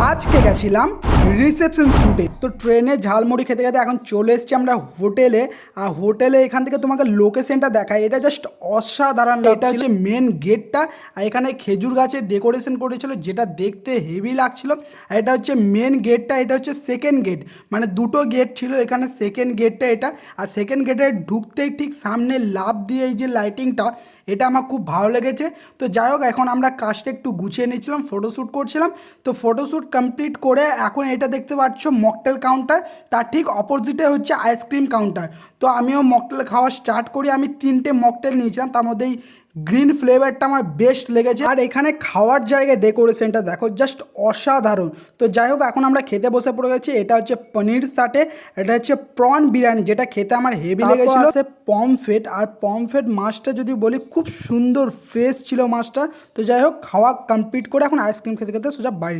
আজকে গেছিলাম রিসেপশন শ্যুটে। তো ট্রেনে ঝালমুড়ি খেতে খেতে এখন চলে এসেছি আমরা হোটেলে। আর হোটেলে এখান থেকে তোমাকে লোকেশনটা দেখায়, এটা জাস্ট অসাধারণ। এটা হচ্ছে মেন গেটটা, আর এখানে খেজুর গাছের ডেকোরেশন করেছিল যেটা দেখতে হেভি লাগছিল। আর এটা হচ্ছে মেন গেটটা, এটা হচ্ছে সেকেন্ড গেট, মানে দুটো গেট ছিল এখানে, সেকেন্ড গেটটা এটা। আর সেকেন্ড গেটে ঢুকতেই ঠিক সামনে লাফ দিয়ে এই যে লাইটিংটা, এটা আমার খুব ভালো লেগেছে। তো যাই হোক, এখন আমরা কাজটা একটু গুছিয়ে নিচ্ছিলাম, ফটোশ্যুট করছিলাম। তো ফটোশ্যুট কমপ্লিট করে এখন এটা দেখতে পাচ্ছ মকটেল কাউন্টার, তার ঠিক অপোজিটে হচ্ছে আইসক্রিম কাউন্টার। তো আমিও মকটেল খাওয়া স্টার্ট করি। আমি 3টে মকটেল নিয়েছিলাম, তার মধ্যেই গ্রিন ফ্লেভারটা আমার বেস্ট লেগেছে। আর এখানে খাওয়ার জায়গায় ডেকোরেশনটা দেখো, জাস্ট অসাধারণ। তো যাই হোক, এখন আমরা খেতে বসে পড়ে গেছি। এটা হচ্ছে পনির সাটে, এটা হচ্ছে প্রন বিরিয়ানি, যেটা খেতে আমার হেভি লেগেছিল। সে পমফ্রেট, আর পমফ্রেট মাছটা যদি বলি খুব সুন্দর ফ্রেশ ছিল মাছটা। তো যাই হোক, খাওয়া কমপ্লিট করে এখন আইসক্রিম খেতে খেতে সোজা বাড়ি।